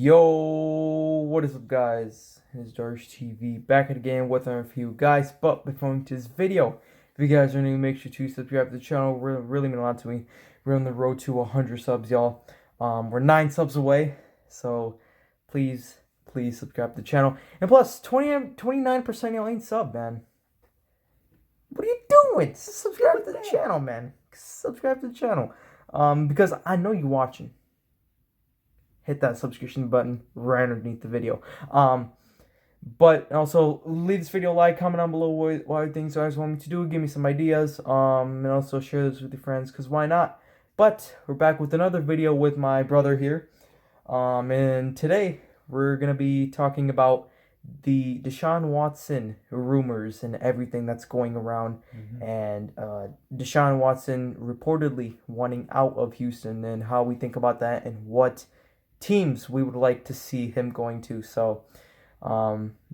Yo, what is up, guys? It's Darsh TV back again with a few guys. But before we get to this video, if you guys are new, make sure to subscribe to the channel. Really mean a lot to me. We're on the road to 100 subs, y'all. We're 9 subs away, so please subscribe to the channel. And plus, 29% y'all ain't sub, man. What are you doing? Subscribe to the channel, man. Subscribe to the channel. Because I know you're watching. Hit that subscription button right underneath the video. But also leave this video a like, comment down below what you think you guys want me to do, give me some ideas, and also share this with your friends, because why not? But we're back with another video with my brother here. And today we're gonna be talking about the Deshaun Watson rumors and everything that's going around, and Deshaun Watson reportedly wanting out of Houston, and how we think about that, and what teams we would like to see him going to. So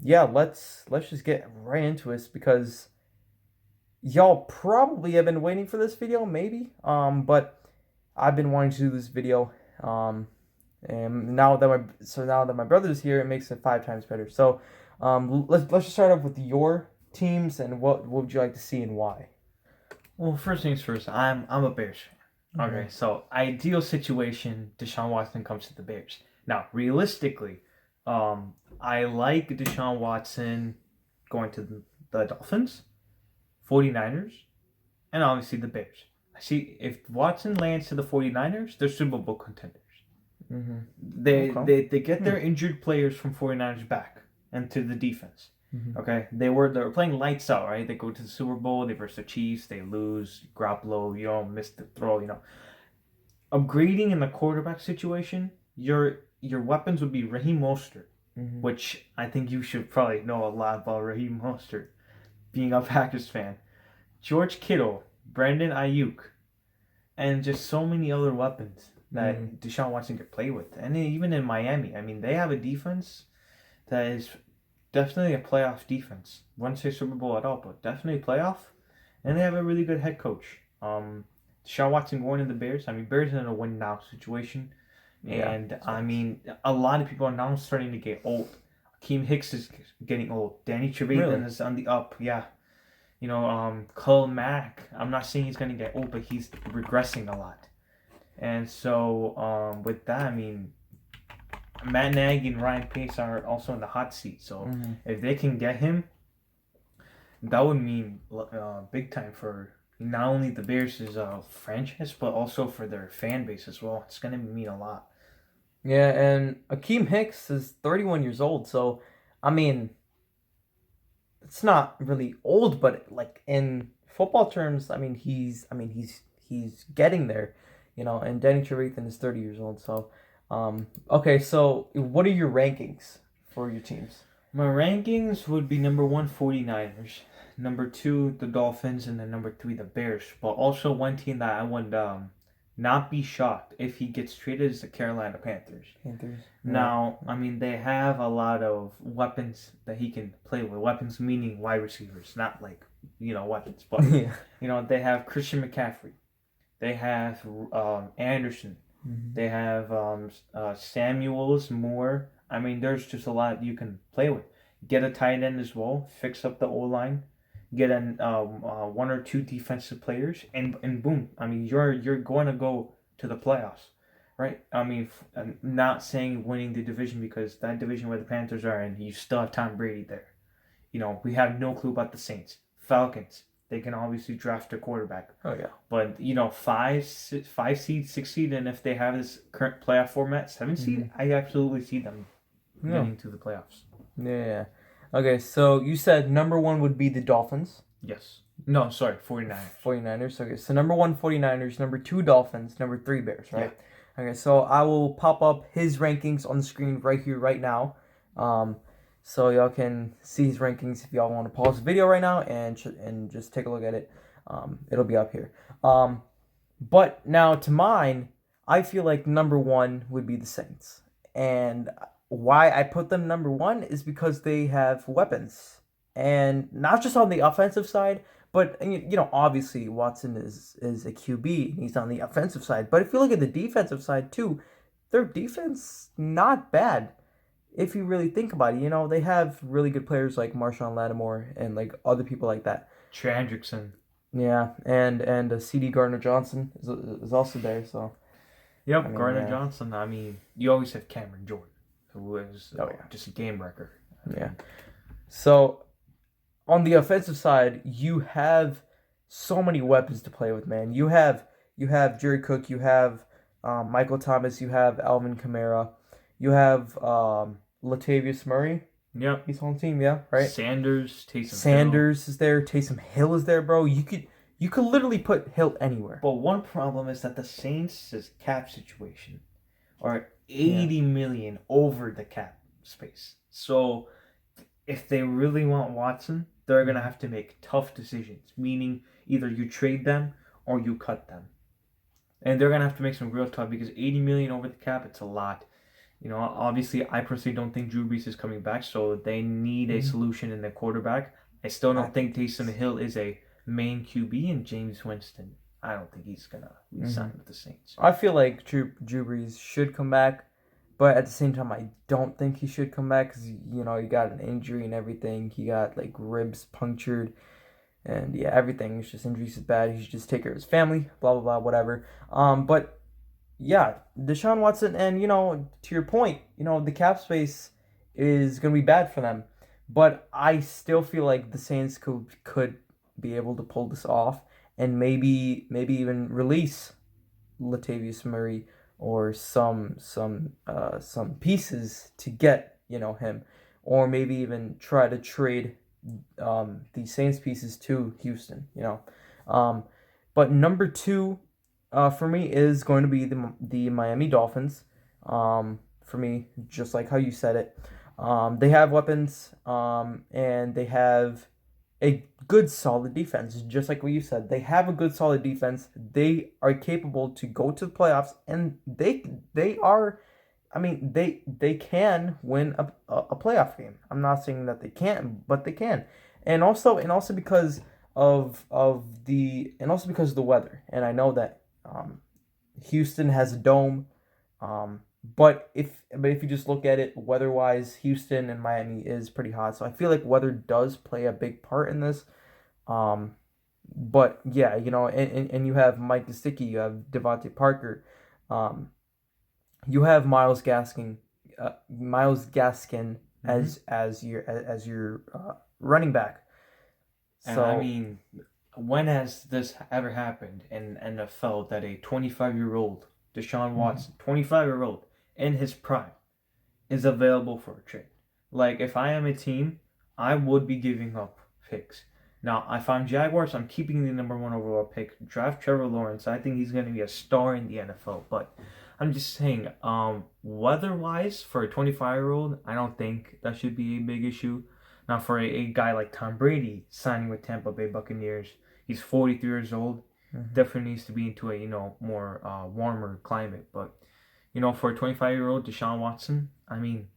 yeah, let's just get right into this, because y'all probably have been waiting for this video, maybe, but I've been wanting to do this video, and now that my brother's here, it makes it 5 times better. So let's just start off with your teams, and what would you like to see and why? Well, first things first, I'm a Bears fan. Okay, so ideal situation, Deshaun Watson comes to the Bears. Now, realistically, I like Deshaun Watson going to the Dolphins, 49ers, and obviously the Bears. I see if Watson lands to the 49ers, they're Super Bowl contenders. They get their injured players from 49ers back into the defense. Okay, they were playing lights out, right? They go to the Super Bowl, they versus the Chiefs, they lose, Garoppolo, miss the throw, Upgrading in the quarterback situation, your weapons would be Raheem Mostert, which I think you should probably know a lot about Raheem Mostert, being a Packers fan. George Kittle, Brandon Ayuk, and just so many other weapons that Deshaun Watson could play with. And even in Miami, I mean, they have a defense that is definitely a playoff defense. Wouldn't say Super Bowl at all, but definitely playoff. And they have a really good head coach. Deshaun Watson going to the Bears. I mean, Bears are in a win now situation. And I mean, a lot of people are now starting to get old. Akeem Hicks is getting old. Danny Trevathan is on the up. Yeah. Khalil Mack. I'm not saying he's going to get old, but he's regressing a lot. And so with that, I mean, Matt Nagy and Ryan Pace are also in the hot seat. So if they can get him, that would mean big time for not only the Bears' franchise, but also for their fan base as well. It's going to mean a lot. Yeah, and Akeem Hicks is 31 years old. So, I mean, it's not really old, but like in football terms, I mean, he's getting there, and Danny Trevathan is 30 years old. So, okay, so what are your rankings for your teams? My rankings would be number 1, 49ers, number 2, the Dolphins, and then number 3, the Bears. But also one team that I would not be shocked if he gets traded is the Carolina Panthers. Now, I mean, they have a lot of weapons that he can play with. Weapons meaning wide receivers, not like, weapons. But, they have Christian McCaffrey. They have Anderson. They have Samuels, Moore. I mean, there's just a lot you can play with. Get a tight end as well. Fix up the O-line. Get one or two defensive players, and boom. I mean, you're going to go to the playoffs, right? I mean, I'm not saying winning the division, because that division where the Panthers are in, you still have Tom Brady there. We have no clue about the Saints. Falcons, they can obviously draft a quarterback. Oh yeah. But 5 seed, 6 seed, and if they have this current playoff format, 7 seed, I absolutely see them getting to the playoffs. Yeah. Okay, so you said number 1 would be the Dolphins. Yes. No, sorry, 49ers. 49ers. Okay, so number 1, 49ers. Number 2, Dolphins. Number 3, Bears, right? Yeah. Okay, so I will pop up his rankings on the screen right here, right now. So y'all can see his rankings if y'all want to pause the video right now and just take a look at it. It'll be up here. But now to mine, I feel like number 1 would be the Saints. And why I put them number 1 is because they have weapons, and not just on the offensive side, but obviously Watson is a QB and he's on the offensive side. But if you look at the defensive side too, their defense not bad if you really think about it. You know, they have really good players like Marshawn Lattimore and like other people like that. Trey Hendrickson. Yeah, and C.D. Gardner Johnson is also there. So Yep, I mean, Gardner yeah, Johnson. I mean, you always have Cameron Jordan, who is oh yeah, just a game wrecker. yeah. So on the offensive side, you have so many weapons to play with, man. You have Jerry Cook, you have Michael Thomas, you have Alvin Kamara, you have Latavius Murray. Yep. He's on the team, yeah, right. Sanders, Taysom Hill. Sanders is there. Taysom Hill is there, bro. You could literally put Hill anywhere. But one problem is that the Saints' cap situation are 80 million over the cap space. So if they really want Watson, they're gonna have to make tough decisions. Meaning either you trade them or you cut them. And they're gonna have to make some real tough because 80 million over the cap, it's a lot. You know, obviously, I personally don't think Drew Brees is coming back, so they need a solution in the quarterback. I still don't think Taysom Hill is a main QB, and James Winston, I don't think he's gonna resign with the Saints. I feel like Drew Brees should come back, but at the same time, I don't think he should come back because you know he got an injury and everything. He got like ribs punctured, and yeah, everything is just injuries is bad. He should just take care of his family, blah blah blah, whatever. But yeah, Deshaun Watson, and you know, to your point, you know, the cap space is gonna be bad for them. But I still feel like the Saints could be able to pull this off and maybe even release Latavius Murray or some pieces to get, you know, him. Or maybe even try to trade the Saints pieces to Houston, you know. But number two for me is going to be the Miami Dolphins. For me, just like how you said it, they have weapons, and they have a good solid defense. Just like what you said, they have a good solid defense. They are capable to go to the playoffs, and they are. I mean, they can win a playoff game. I'm not saying that they can't, but they can, and also because of the weather. And I know that Houston has a dome, but if you just look at it weather wise, Houston and Miami is pretty hot. So I feel like weather does play a big part in this. Um, but yeah, you know, and you have Mike Gesicki, you have Devontae Parker, um, you have Miles Gaskin as your running back. And I mean, when has this ever happened in NFL that a 25-year-old Deshaun Watson, 25-year-old in his prime, is available for a trade? Like, if I am a team, I would be giving up picks. Now, if I'm Jaguars, I'm keeping the number one overall pick. Draft Trevor Lawrence. I think he's going to be a star in the NFL. But I'm just saying, weather-wise, for a 25-year-old, I don't think that should be a big issue. Now, for a guy like Tom Brady signing with Tampa Bay Buccaneers, he's 43 years old. Definitely needs to be into a more warmer climate. But for a 25-year-old Deshaun Watson, I mean,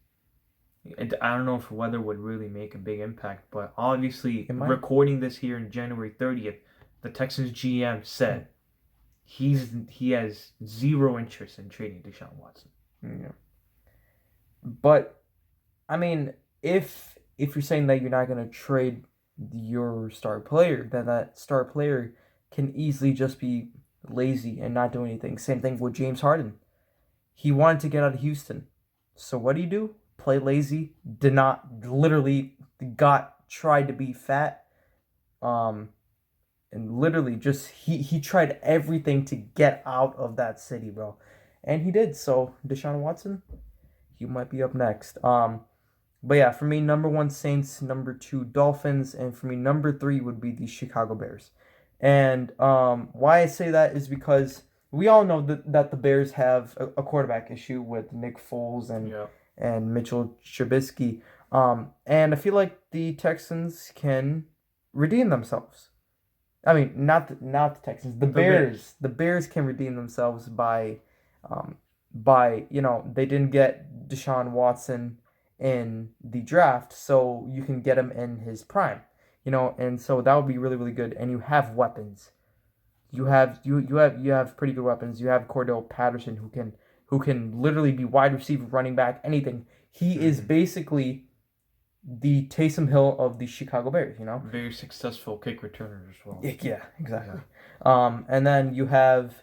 I don't know if weather would really make a big impact. But obviously, recording this here in January 30th, the Texans GM said he has zero interest in trading Deshaun Watson. Yeah. But I mean, if you're saying that you're not going to trade your star player, then that star player can easily just be lazy and not do anything. Same thing with James Harden. He wanted to get out of Houston. So what do? Play lazy. Tried to be fat. And literally just he tried everything to get out of that city, bro. And he did. So Deshaun Watson, you might be up next. But yeah, for me, number one, Saints, number two, Dolphins, and for me, number three would be the Chicago Bears. And why I say that is because we all know that the Bears have a quarterback issue with Nick Foles and Mitchell Trubisky. And I feel like the Texans can redeem themselves. I mean, not the Texans, the Bears. The Bears can redeem themselves by they didn't get Deshaun Watson in the draft, so you can get him in his prime, and so that would be really, really good. And you have weapons. You have pretty good weapons. You have Cordell Patterson who can literally be wide receiver, running back, anything. He is basically the Taysom Hill of the Chicago Bears, you know? Very successful kick returner as well. Yeah, exactly. And then you have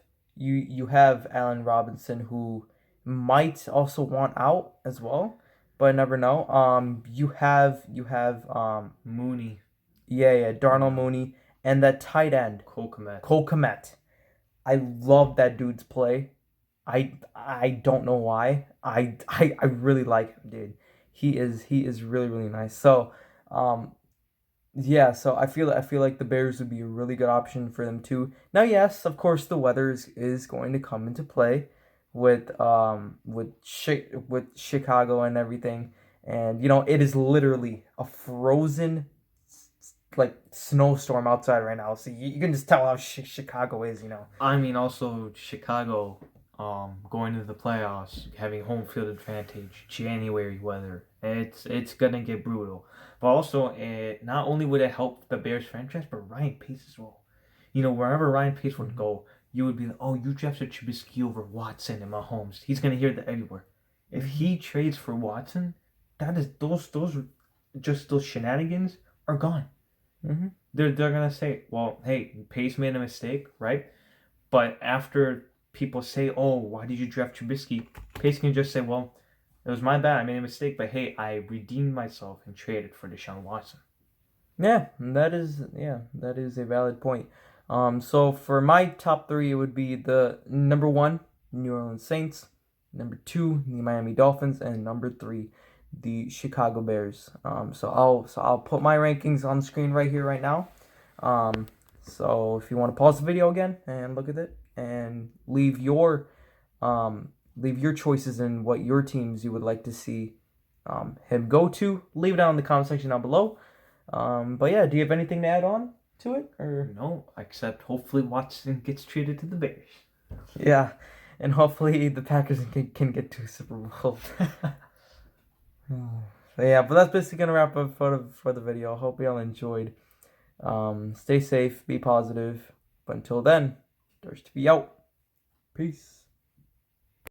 Allen Robinson, who might also want out as well, but I never know. You have Mooney, yeah, Darnell Mooney, and that tight end Cole Kmet. Cole Kmet. I love that dude's play. I don't know why. I really like him, dude. He is really really nice. So, yeah. So I feel like the Bears would be a really good option for them too. Now, yes, of course, the weather is going to come into play with Chicago and everything, and it is literally a frozen like snowstorm outside right now. So you can just tell how Chicago is. I mean, also Chicago, going into the playoffs, having home field advantage, January weather. It's gonna get brutal. But also, not only would it help the Bears franchise, but Ryan Pace as well. Wherever Ryan Pace would go, you would be like, oh, you drafted Trubisky over Watson and Mahomes. He's gonna hear that everywhere. If he trades for Watson, that is those shenanigans are gone. Mm-hmm. They're gonna say, well, hey, Pace made a mistake, right? But after people say, oh, why did you draft Trubisky? Pace can just say, well, it was my bad. I made a mistake, but hey, I redeemed myself and traded for Deshaun Watson. Yeah, that is a valid point. So for my top three, it would be the number one, New Orleans Saints, number two, the Miami Dolphins, and number three, the Chicago Bears. So I'll put my rankings on the screen right here, right now. So if you want to pause the video again and look at it and leave your choices and what your teams you would like to see him go to, leave it down in the comment section down below. But yeah, do you have anything to add on to it, or No, except hopefully Watson gets traded to the Bears. yeah, and hopefully the Packers can get to Super Bowl. So yeah, but that's basically gonna wrap up for the video. Hope you all enjoyed. Stay safe, be positive. But until then, Thirst to be out. Peace.